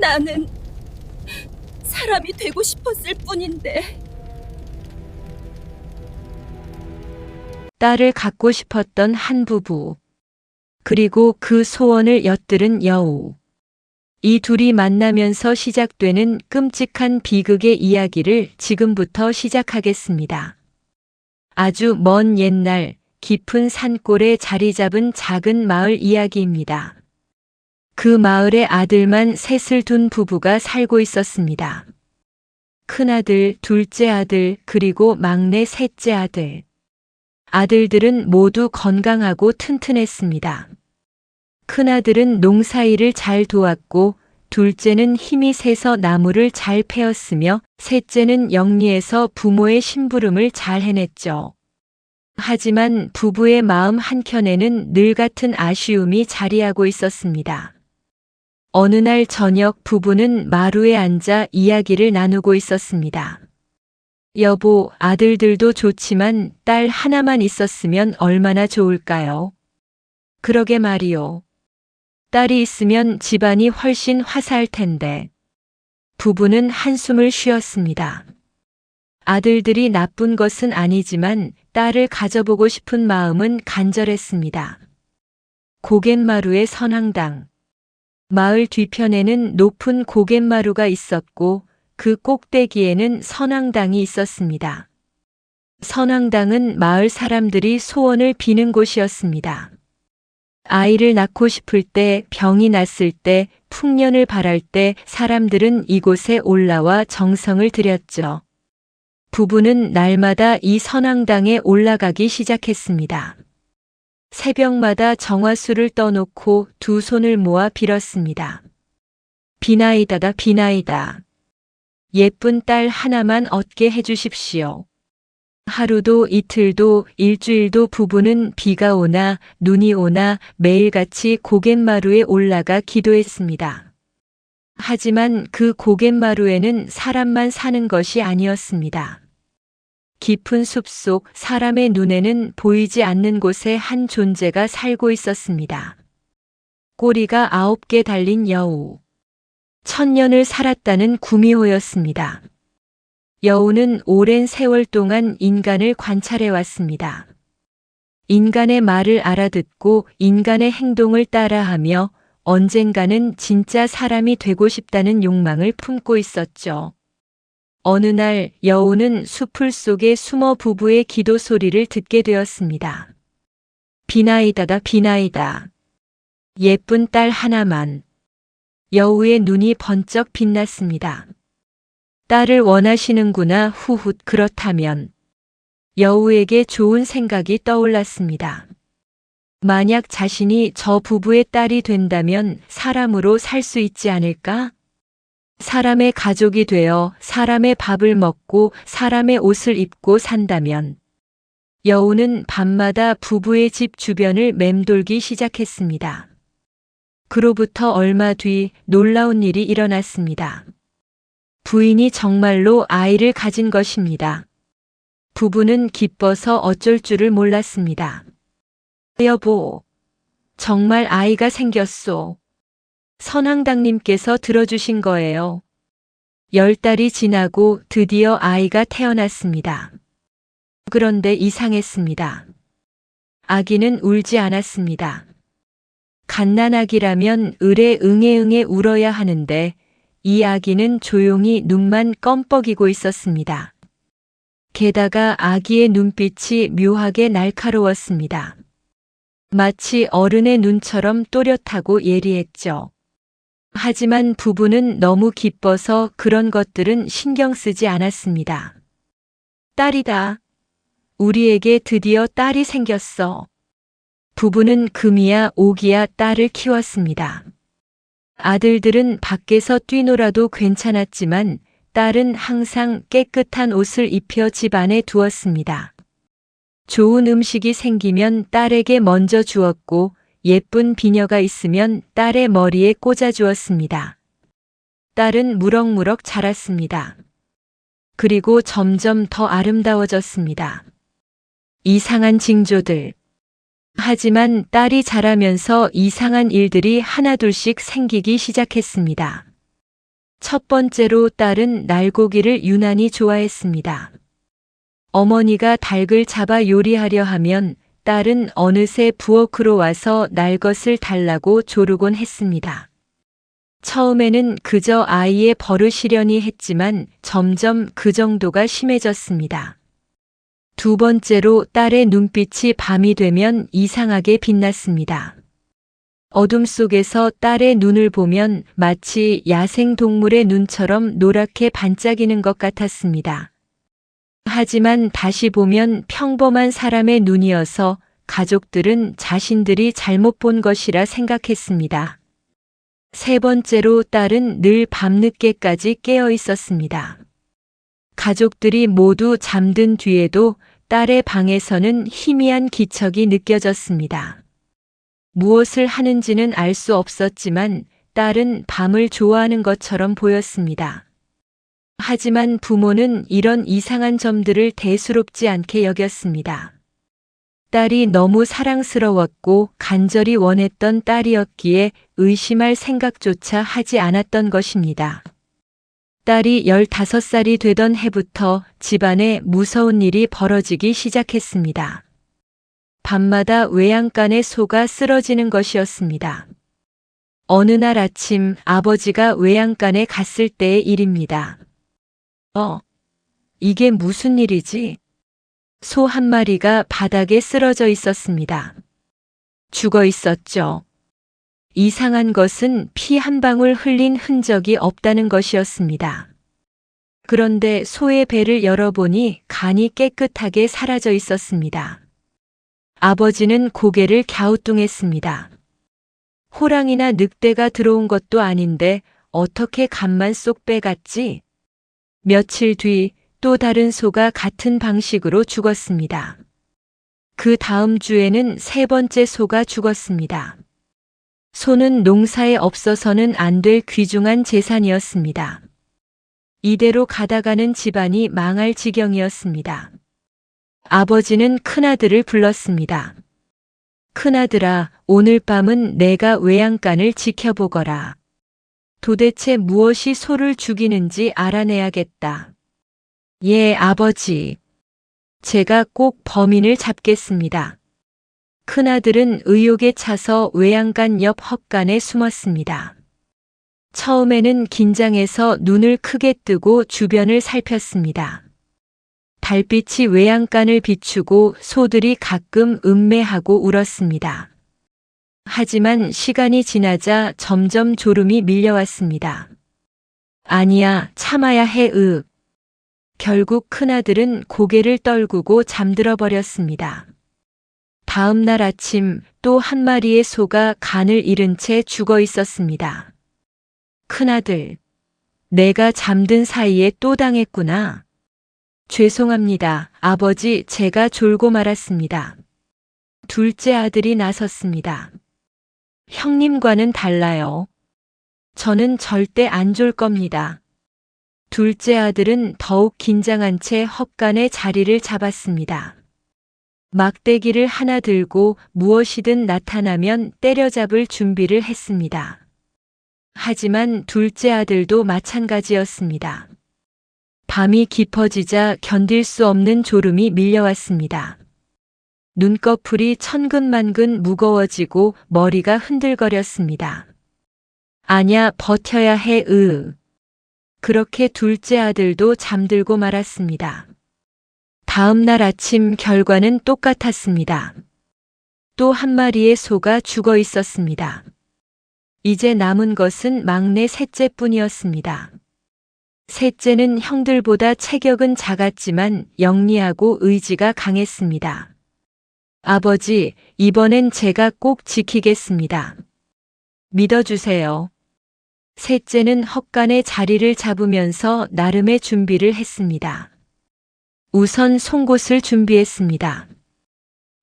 나는 사람이 되고 싶었을 뿐인데. 딸을 갖고 싶었던 한 부부. 그리고 그 소원을 엿들은 여우. 이 둘이 만나면서 시작되는 끔찍한 비극의 이야기를 지금부터 시작하겠습니다. 아주 먼 옛날 깊은 산골에 자리 잡은 작은 마을 이야기입니다. 그 마을에 아들만 셋을 둔 부부가 살고 있었습니다. 큰아들, 둘째 아들, 그리고 막내 셋째 아들. 아들들은 모두 건강하고 튼튼했습니다. 큰아들은 농사일을 잘 도왔고, 둘째는 힘이 세서 나무를 잘 패었으며, 셋째는 영리해서 부모의 심부름을 잘 해냈죠. 하지만 부부의 마음 한켠에는 늘 같은 아쉬움이 자리하고 있었습니다. 어느 날 저녁 부부는 마루에 앉아 이야기를 나누고 있었습니다. 여보, 아들들도 좋지만 딸 하나만 있었으면 얼마나 좋을까요? 그러게 말이요. 딸이 있으면 집안이 훨씬 화사할 텐데. 부부는 한숨을 쉬었습니다. 아들들이 나쁜 것은 아니지만 딸을 가져보고 싶은 마음은 간절했습니다. 고갯마루의 선앙당. 마을 뒤편에는 높은 고갯마루가 있었고 그 꼭대기에는 선앙당이 있었습니다. 선앙당은 마을 사람들이 소원을 비는 곳이었습니다. 아이를 낳고 싶을 때, 병이 났을 때, 풍년을 바랄 때 사람들은 이곳에 올라와 정성을 들였죠. 부부는 날마다 이 선앙당에 올라가기 시작했습니다. 새벽마다 정화수를 떠놓고 두 손을 모아 빌었습니다. 비나이다다 비나이다. 예쁜 딸 하나만 얻게 해주십시오. 하루도 이틀도 일주일도 부부는 비가 오나 눈이 오나 매일같이 고갯마루에 올라가 기도했습니다. 하지만 그 고갯마루에는 사람만 사는 것이 아니었습니다. 깊은 숲속 사람의 눈에는 보이지 않는 곳에 한 존재가 살고 있었습니다. 꼬리가 9개 달린 여우. 1000년을 살았다는 구미호였습니다. 여우는 오랜 세월 동안 인간을 관찰해 왔습니다. 인간의 말을 알아듣고 인간의 행동을 따라하며 언젠가는 진짜 사람이 되고 싶다는 욕망을 품고 있었죠. 어느 날 여우는 숲풀 속에 숨어 부부의 기도 소리를 듣게 되었습니다. 비나이다다 비나이다. 예쁜 딸 하나만. 여우의 눈이 번쩍 빛났습니다. 딸을 원하시는구나. 후훗 그렇다면. 여우에게 좋은 생각이 떠올랐습니다. 만약 자신이 저 부부의 딸이 된다면 사람으로 살 수 있지 않을까? 사람의 가족이 되어 사람의 밥을 먹고 사람의 옷을 입고 산다면. 여우는 밤마다 부부의 집 주변을 맴돌기 시작했습니다. 그로부터 얼마 뒤 놀라운 일이 일어났습니다. 부인이 정말로 아이를 가진 것입니다. 부부는 기뻐서 어쩔 줄을 몰랐습니다. 여보, 정말 아이가 생겼소. 선앙당님께서 들어주신 거예요. 10달이 지나고 드디어 아이가 태어났습니다. 그런데 이상했습니다. 아기는 울지 않았습니다. 갓난아기라면 을에 응애응애 울어야 하는데 이 아기는 조용히 눈만 껌뻑이고 있었습니다. 게다가 아기의 눈빛이 묘하게 날카로웠습니다. 마치 어른의 눈처럼 또렷하고 예리했죠. 하지만 부부는 너무 기뻐서 그런 것들은 신경 쓰지 않았습니다. 딸이다. 우리에게 드디어 딸이 생겼어. 부부는 금이야 오기야 딸을 키웠습니다. 아들들은 밖에서 뛰놀아도 괜찮았지만 딸은 항상 깨끗한 옷을 입혀 집 안에 두었습니다. 좋은 음식이 생기면 딸에게 먼저 주었고 예쁜 비녀가 있으면 딸의 머리에 꽂아 주었습니다. 딸은 무럭무럭 자랐습니다. 그리고 점점 더 아름다워졌습니다. 이상한 징조들. 하지만 딸이 자라면서 이상한 일들이 하나둘씩 생기기 시작했습니다. 첫 번째로 딸은 날고기를 유난히 좋아했습니다. 어머니가 닭을 잡아 요리하려 하면 딸은 어느새 부엌으로 와서 날것을 달라고 조르곤 했습니다. 처음에는 그저 아이의 버릇이려니 했지만 점점 그 정도가 심해졌습니다. 두 번째로 딸의 눈빛이 밤이 되면 이상하게 빛났습니다. 어둠 속에서 딸의 눈을 보면 마치 야생동물의 눈처럼 노랗게 반짝이는 것 같았습니다. 하지만 다시 보면 평범한 사람의 눈이어서 가족들은 자신들이 잘못 본 것이라 생각했습니다. 세 번째로 딸은 늘 밤늦게까지 깨어 있었습니다. 가족들이 모두 잠든 뒤에도 딸의 방에서는 희미한 기척이 느껴졌습니다. 무엇을 하는지는 알 수 없었지만 딸은 밤을 좋아하는 것처럼 보였습니다. 하지만 부모는 이런 이상한 점들을 대수롭지 않게 여겼습니다. 딸이 너무 사랑스러웠고 간절히 원했던 딸이었기에 의심할 생각조차 하지 않았던 것입니다. 딸이 15살이 되던 해부터 집안에 무서운 일이 벌어지기 시작했습니다. 밤마다 외양간의 소가 쓰러지는 것이었습니다. 어느 날 아침 아버지가 외양간에 갔을 때의 일입니다. 이게 무슨 일이지? 소 한 마리가 바닥에 쓰러져 있었습니다. 죽어 있었죠. 이상한 것은 피 한 방울 흘린 흔적이 없다는 것이었습니다. 그런데 소의 배를 열어보니 간이 깨끗하게 사라져 있었습니다. 아버지는 고개를 갸우뚱했습니다. 호랑이나 늑대가 들어온 것도 아닌데 어떻게 간만 쏙 빼갔지? 며칠 뒤 또 다른 소가 같은 방식으로 죽었습니다. 그 다음 주에는 세 번째 소가 죽었습니다. 소는 농사에 없어서는 안 될 귀중한 재산이었습니다. 이대로 가다가는 집안이 망할 지경이었습니다. 아버지는 큰아들을 불렀습니다. 큰아들아, 오늘 밤은 내가 외양간을 지켜보거라. 도대체 무엇이 소를 죽이는지 알아내야겠다. 예, 아버지. 제가 꼭 범인을 잡겠습니다. 큰아들은 의욕에 차서 외양간 옆 헛간에 숨었습니다. 처음에는 긴장해서 눈을 크게 뜨고 주변을 살폈습니다. 달빛이 외양간을 비추고 소들이 가끔 음매하고 울었습니다. 하지만 시간이 지나자 점점 졸음이 밀려왔습니다. 아니야, 참아야 해. 결국 큰아들은 고개를 떨구고 잠들어 버렸습니다. 다음 날 아침 또 한 마리의 소가 간을 잃은 채 죽어 있었습니다. 큰아들, 내가 잠든 사이에 또 당했구나. 죄송합니다, 아버지, 제가 졸고 말았습니다. 둘째 아들이 나섰습니다. 형님과는 달라요. 저는 절대 안 졸 겁니다. 둘째 아들은 더욱 긴장한 채 헛간에 자리를 잡았습니다. 막대기를 하나 들고 무엇이든 나타나면 때려잡을 준비를 했습니다. 하지만 둘째 아들도 마찬가지였습니다. 밤이 깊어지자 견딜 수 없는 졸음이 밀려왔습니다. 눈꺼풀이 천근만근 무거워지고 머리가 흔들거렸습니다. 아냐, 버텨야 해. 그렇게 둘째 아들도 잠들고 말았습니다. 다음 날 아침 결과는 똑같았습니다. 또 한 마리의 소가 죽어 있었습니다. 이제 남은 것은 막내 셋째뿐이었습니다. 셋째는 형들보다 체격은 작았지만 영리하고 의지가 강했습니다. 아버지, 이번엔 제가 꼭 지키겠습니다. 믿어주세요. 셋째는 헛간에 자리를 잡으면서 나름의 준비를 했습니다. 우선 송곳을 준비했습니다.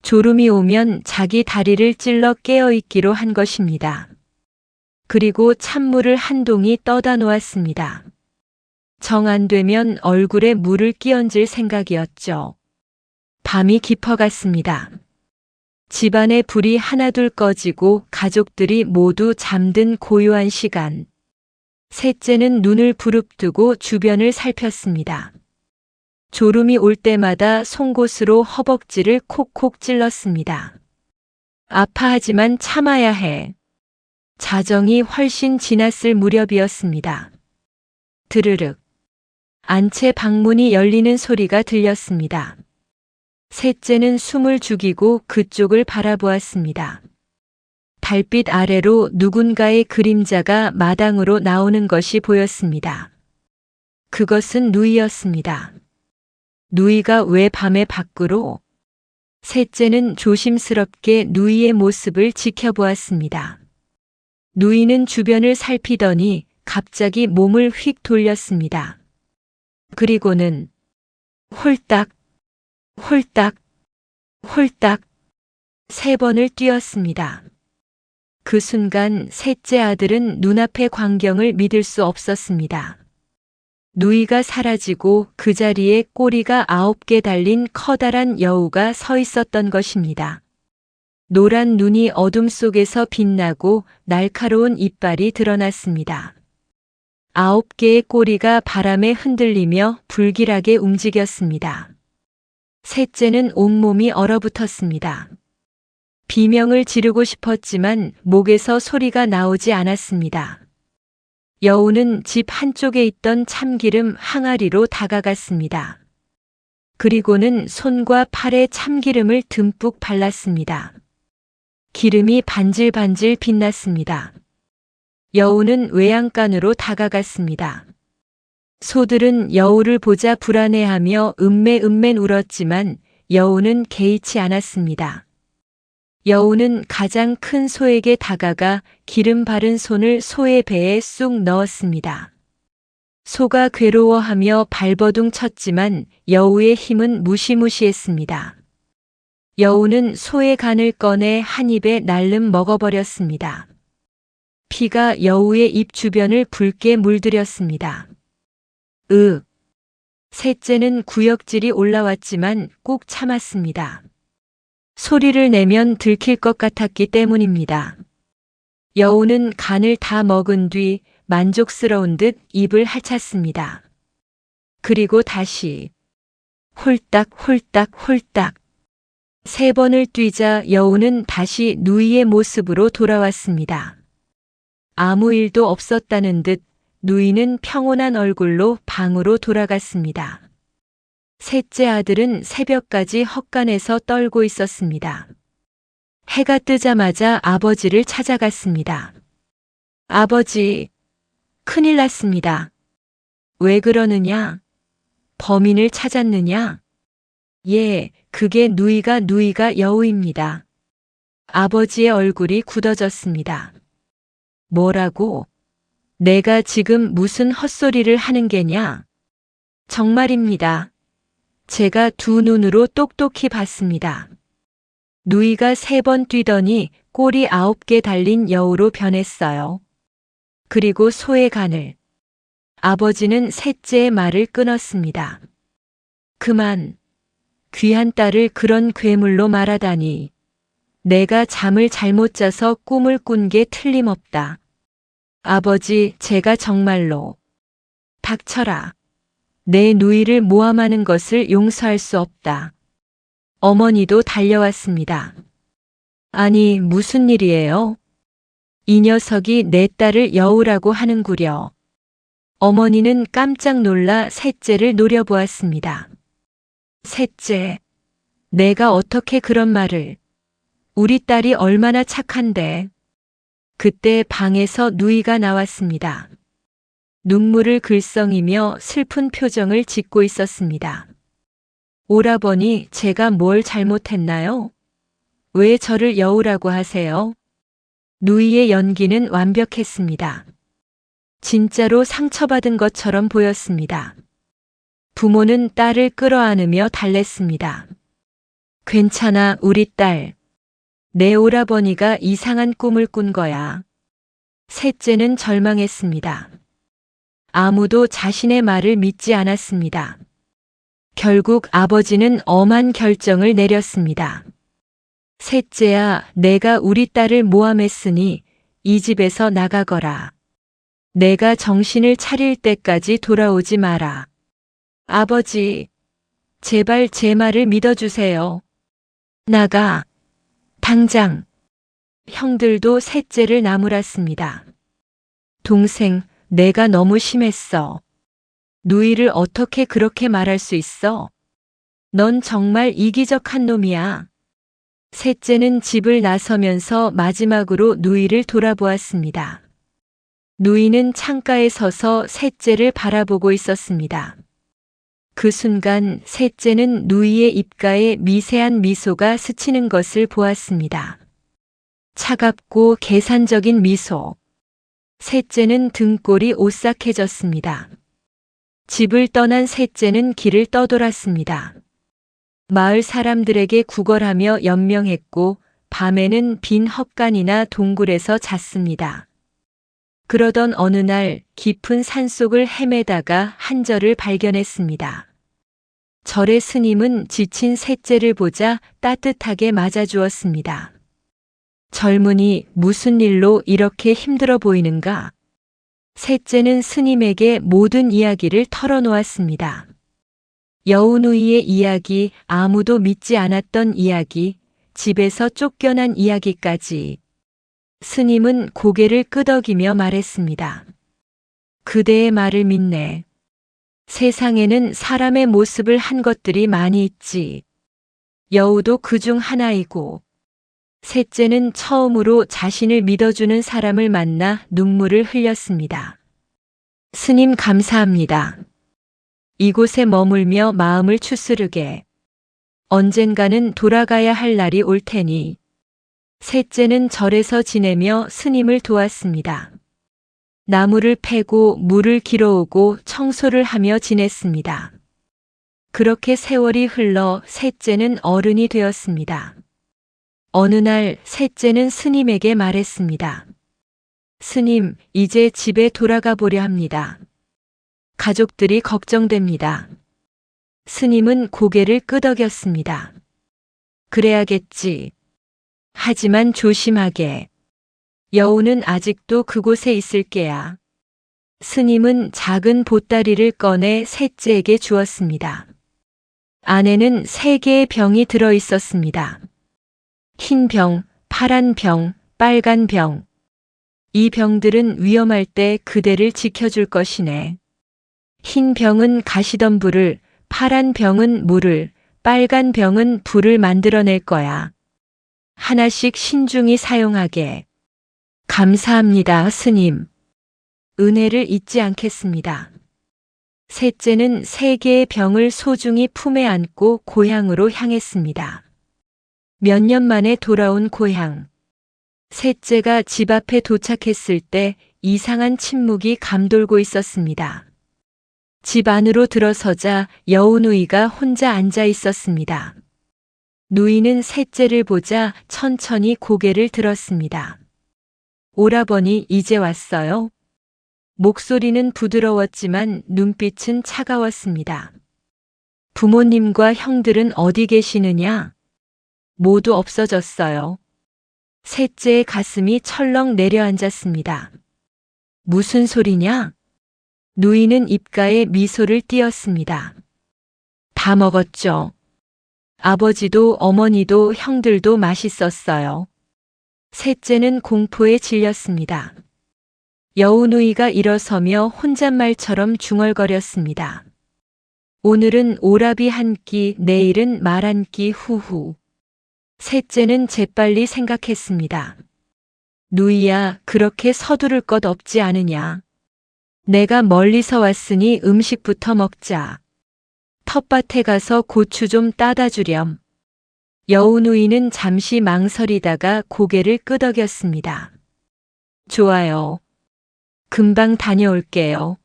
졸음이 오면 자기 다리를 찔러 깨어있기로 한 것입니다. 그리고 찬물을 한 동이 떠다 놓았습니다. 정 안 되면 얼굴에 물을 끼얹을 생각이었죠. 밤이 깊어갔습니다. 집안의 불이 하나둘 꺼지고 가족들이 모두 잠든 고요한 시간. 셋째는 눈을 부릅뜨고 주변을 살폈습니다. 졸음이 올 때마다 송곳으로 허벅지를 콕콕 찔렀습니다. 아파하지만 참아야 해. 자정이 훨씬 지났을 무렵이었습니다. 드르륵. 안채 방문이 열리는 소리가 들렸습니다. 셋째는 숨을 죽이고 그쪽을 바라보았습니다. 달빛 아래로 누군가의 그림자가 마당으로 나오는 것이 보였습니다. 그것은 누이였습니다. 누이가 왜 밤에 밖으로? 셋째는 조심스럽게 누이의 모습을 지켜보았습니다. 누이는 주변을 살피더니 갑자기 몸을 휙 돌렸습니다. 그리고는 홀딱, 홀딱, 홀딱 3번을 뛰었습니다. 그 순간 셋째 아들은 눈앞의 광경을 믿을 수 없었습니다. 누이가 사라지고 그 자리에 꼬리가 9개 달린 커다란 여우가 서 있었던 것입니다. 노란 눈이 어둠 속에서 빛나고 날카로운 이빨이 드러났습니다. 9개의 꼬리가 바람에 흔들리며 불길하게 움직였습니다. 셋째는 온몸이 얼어붙었습니다. 비명을 지르고 싶었지만 목에서 소리가 나오지 않았습니다. 여우는 집 한쪽에 있던 참기름 항아리로 다가갔습니다. 그리고는 손과 팔에 참기름을 듬뿍 발랐습니다. 기름이 반질반질 빛났습니다. 여우는 외양간으로 다가갔습니다. 소들은 여우를 보자 불안해하며 음매음매 울었지만 여우는 개의치 않았습니다. 여우는 가장 큰 소에게 다가가 기름 바른 손을 소의 배에 쑥 넣었습니다. 소가 괴로워하며 발버둥 쳤지만 여우의 힘은 무시무시했습니다. 여우는 소의 간을 꺼내 한 입에 날름 먹어버렸습니다. 피가 여우의 입 주변을 붉게 물들였습니다. 셋째는 구역질이 올라왔지만 꾹 참았습니다. 소리를 내면 들킬 것 같았기 때문입니다. 여우는 간을 다 먹은 뒤 만족스러운 듯 입을 핥았습니다. 그리고 다시 홀딱 홀딱 홀딱 3번을 뛰자 여우는 다시 누이의 모습으로 돌아왔습니다. 아무 일도 없었다는 듯 누이는 평온한 얼굴로 방으로 돌아갔습니다. 셋째 아들은 새벽까지 헛간에서 떨고 있었습니다. 해가 뜨자마자 아버지를 찾아갔습니다. 아버지, 큰일 났습니다. 왜 그러느냐? 범인을 찾았느냐? 예, 그게 누이가 여우입니다. 아버지의 얼굴이 굳어졌습니다. 뭐라고? 내가 지금 무슨 헛소리를 하는 게냐? 정말입니다. 제가 두 눈으로 똑똑히 봤습니다. 누이가 3번 뛰더니 꼬리 9개 달린 여우로 변했어요. 그리고 소의 간을. 아버지는 셋째의 말을 끊었습니다. 그만. 귀한 딸을 그런 괴물로 말하다니. 내가 잠을 잘못 자서 꿈을 꾼 게 틀림없다. 아버지, 제가 정말로. 닥쳐라. 내 누이를 모함하는 것을 용서할 수 없다. 어머니도 달려왔습니다. 아니, 무슨 일이에요? 이 녀석이 내 딸을 여우라고 하는구려. 어머니는 깜짝 놀라 셋째를 노려보았습니다. 셋째, 내가 어떻게 그런 말을. 우리 딸이 얼마나 착한데. 그때 방에서 누이가 나왔습니다. 눈물을 글썽이며 슬픈 표정을 짓고 있었습니다. 오라버니, 제가 뭘 잘못했나요? 왜 저를 여우라고 하세요? 누이의 연기는 완벽했습니다. 진짜로 상처받은 것처럼 보였습니다. 부모는 딸을 끌어안으며 달랬습니다. 괜찮아, 우리 딸. 내 오라버니가 이상한 꿈을 꾼 거야. 셋째는 절망했습니다. 아무도 자신의 말을 믿지 않았습니다. 결국 아버지는 엄한 결정을 내렸습니다. 셋째야, 내가 우리 딸을 모함했으니 이 집에서 나가거라. 내가 정신을 차릴 때까지 돌아오지 마라. 아버지, 제발 제 말을 믿어주세요. 나가. 당장. 형들도 셋째를 나무랐습니다. 동생, 내가 너무 심했어. 누이를 어떻게 그렇게 말할 수 있어? 넌 정말 이기적한 놈이야. 셋째는 집을 나서면서 마지막으로 누이를 돌아보았습니다. 누이는 창가에 서서 셋째를 바라보고 있었습니다. 그 순간 셋째는 누이의 입가에 미세한 미소가 스치는 것을 보았습니다. 차갑고 계산적인 미소. 셋째는 등골이 오싹해졌습니다. 집을 떠난 셋째는 길을 떠돌았습니다. 마을 사람들에게 구걸하며 연명했고 밤에는 빈 헛간이나 동굴에서 잤습니다. 그러던 어느 날 깊은 산속을 헤매다가 한 절을 발견했습니다. 절의 스님은 지친 셋째를 보자 따뜻하게 맞아주었습니다. 젊은이, 무슨 일로 이렇게 힘들어 보이는가? 셋째는 스님에게 모든 이야기를 털어놓았습니다. 여우누이의 이야기, 아무도 믿지 않았던 이야기, 집에서 쫓겨난 이야기까지. 스님은 고개를 끄덕이며 말했습니다. 그대의 말을 믿네. 세상에는 사람의 모습을 한 것들이 많이 있지. 여우도 그중 하나이고. 셋째는 처음으로 자신을 믿어주는 사람을 만나 눈물을 흘렸습니다. 스님 감사합니다. 이곳에 머물며 마음을 추스르게. 언젠가는 돌아가야 할 날이 올 테니. 셋째는 절에서 지내며 스님을 도왔습니다. 나무를 패고 물을 길어오고 청소를 하며 지냈습니다. 그렇게 세월이 흘러 셋째는 어른이 되었습니다. 어느 날 셋째는 스님에게 말했습니다. 스님, 이제 집에 돌아가 보려 합니다. 가족들이 걱정됩니다. 스님은 고개를 끄덕였습니다. 그래야겠지. 하지만 조심하게. 여우는 아직도 그곳에 있을 게야. 스님은 작은 보따리를 꺼내 셋째에게 주었습니다. 안에는 3개의 병이 들어 있었습니다. 흰 병, 파란 병, 빨간 병. 이 병들은 위험할 때 그대를 지켜줄 것이네. 흰 병은 가시던 불을, 파란 병은 물을, 빨간 병은 불을 만들어낼 거야. 하나씩 신중히 사용하게. 감사합니다, 스님. 은혜를 잊지 않겠습니다. 셋째는 3개의 병을 소중히 품에 안고 고향으로 향했습니다. 몇 년 만에 돌아온 고향. 셋째가 집 앞에 도착했을 때 이상한 침묵이 감돌고 있었습니다. 집 안으로 들어서자 여우누이가 혼자 앉아 있었습니다. 누이는 셋째를 보자 천천히 고개를 들었습니다. 오라버니 이제 왔어요? 목소리는 부드러웠지만 눈빛은 차가웠습니다. 부모님과 형들은 어디 계시느냐? 모두 없어졌어요. 셋째의 가슴이 철렁 내려앉았습니다. 무슨 소리냐? 누이는 입가에 미소를 띄었습니다. 다 먹었죠. 아버지도 어머니도 형들도 맛있었어요. 셋째는 공포에 질렸습니다. 여우누이가 일어서며 혼잣말처럼 중얼거렸습니다. 오늘은 오라비 한 끼, 내일은 말 한 끼 후후. 셋째는 재빨리 생각했습니다. 누이야, 그렇게 서두를 것 없지 않으냐. 내가 멀리서 왔으니 음식부터 먹자. 텃밭에 가서 고추 좀 따다 주렴. 여우누이는 잠시 망설이다가 고개를 끄덕였습니다. 좋아요. 금방 다녀올게요.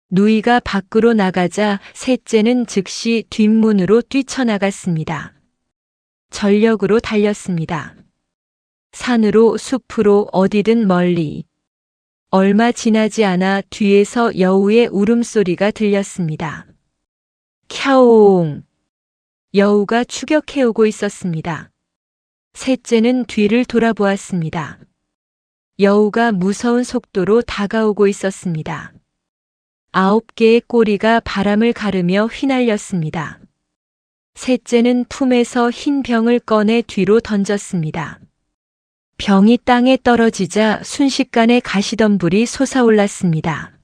누이가 밖으로 나가자 셋째는 즉시 뒷문으로 뛰쳐나갔습니다. 전력으로 달렸습니다. 산으로, 숲으로, 어디든 멀리. 얼마 지나지 않아 뒤에서 여우의 울음소리가 들렸습니다. 캬옹! 여우가 추격해오고 있었습니다. 셋째는 뒤를 돌아보았습니다. 여우가 무서운 속도로 다가오고 있었습니다. 9개의 꼬리가 바람을 가르며 휘날렸습니다. 셋째는 품에서 흰 병을 꺼내 뒤로 던졌습니다. 병이 땅에 떨어지자 순식간에 가시덤불이 솟아올랐습니다.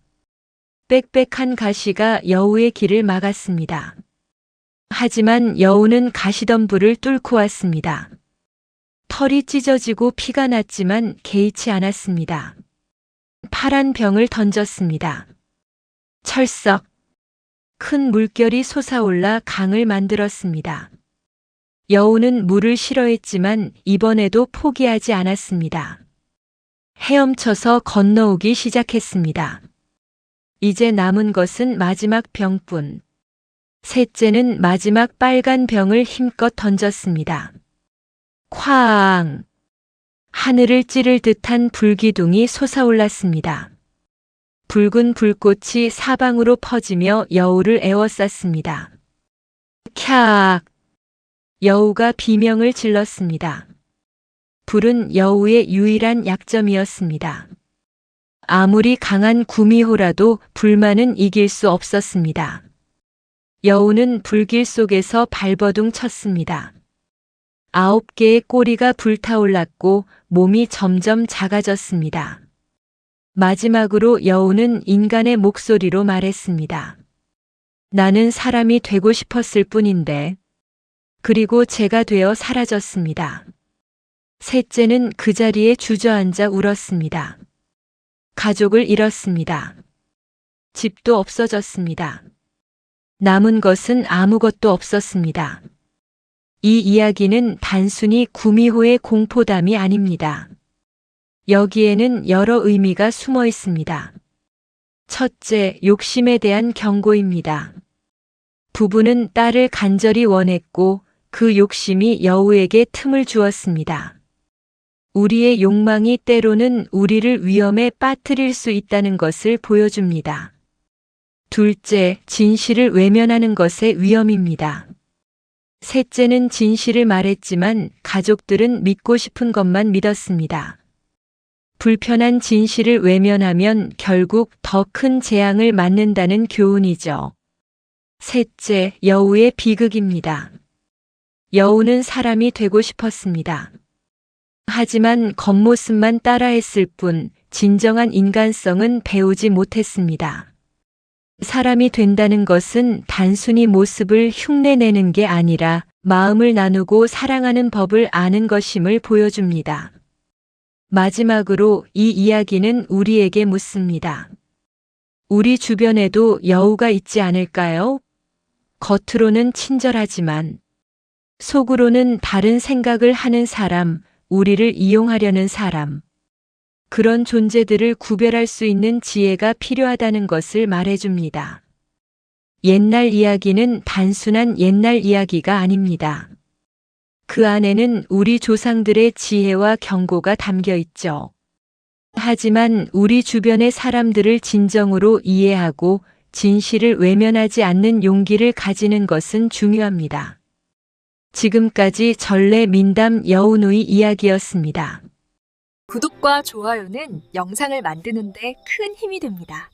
빽빽한 가시가 여우의 길을 막았습니다. 하지만 여우는 가시덤불을 뚫고 왔습니다. 털이 찢어지고 피가 났지만 개의치 않았습니다. 파란 병을 던졌습니다. 철썩. 큰 물결이 솟아올라 강을 만들었습니다. 여우는 물을 싫어했지만 이번에도 포기하지 않았습니다. 헤엄쳐서 건너오기 시작했습니다. 이제 남은 것은 마지막 병뿐. 셋째는 마지막 빨간 병을 힘껏 던졌습니다. 쾅! 하늘을 찌를 듯한 불기둥이 솟아올랐습니다. 붉은 불꽃이 사방으로 퍼지며 여우를 에워쌌습니다. 캬악! 여우가 비명을 질렀습니다. 불은 여우의 유일한 약점이었습니다. 아무리 강한 구미호라도 불만은 이길 수 없었습니다. 여우는 불길 속에서 발버둥 쳤습니다. 9개의 꼬리가 불타올랐고 몸이 점점 작아졌습니다. 마지막으로 여우는 인간의 목소리로 말했습니다. 나는 사람이 되고 싶었을 뿐인데. 그리고 제가 되어 사라졌습니다. 셋째는 그 자리에 주저앉아 울었습니다. 가족을 잃었습니다. 집도 없어졌습니다. 남은 것은 아무것도 없었습니다. 이 이야기는 단순히 구미호의 공포담이 아닙니다. 여기에는 여러 의미가 숨어 있습니다. 첫째, 욕심에 대한 경고입니다. 부부는 딸을 간절히 원했고 그 욕심이 여우에게 틈을 주었습니다. 우리의 욕망이 때로는 우리를 위험에 빠뜨릴 수 있다는 것을 보여줍니다. 둘째, 진실을 외면하는 것의 위험입니다. 셋째는 진실을 말했지만 가족들은 믿고 싶은 것만 믿었습니다. 불편한 진실을 외면하면 결국 더 큰 재앙을 맞는다는 교훈이죠. 셋째, 여우의 비극입니다. 여우는 사람이 되고 싶었습니다. 하지만 겉모습만 따라했을 뿐 진정한 인간성은 배우지 못했습니다. 사람이 된다는 것은 단순히 모습을 흉내내는 게 아니라 마음을 나누고 사랑하는 법을 아는 것임을 보여줍니다. 마지막으로 이 이야기는 우리에게 묻습니다. 우리 주변에도 여우가 있지 않을까요? 겉으로는 친절하지만 속으로는 다른 생각을 하는 사람, 우리를 이용하려는 사람. 그런 존재들을 구별할 수 있는 지혜가 필요하다는 것을 말해줍니다. 옛날 이야기는 단순한 옛날 이야기가 아닙니다. 그 안에는 우리 조상들의 지혜와 경고가 담겨 있죠. 하지만 우리 주변의 사람들을 진정으로 이해하고 진실을 외면하지 않는 용기를 가지는 것은 중요합니다. 지금까지 전래 민담 여우누이 이야기였습니다. 구독과 좋아요는 영상을 만드는 데 큰 힘이 됩니다.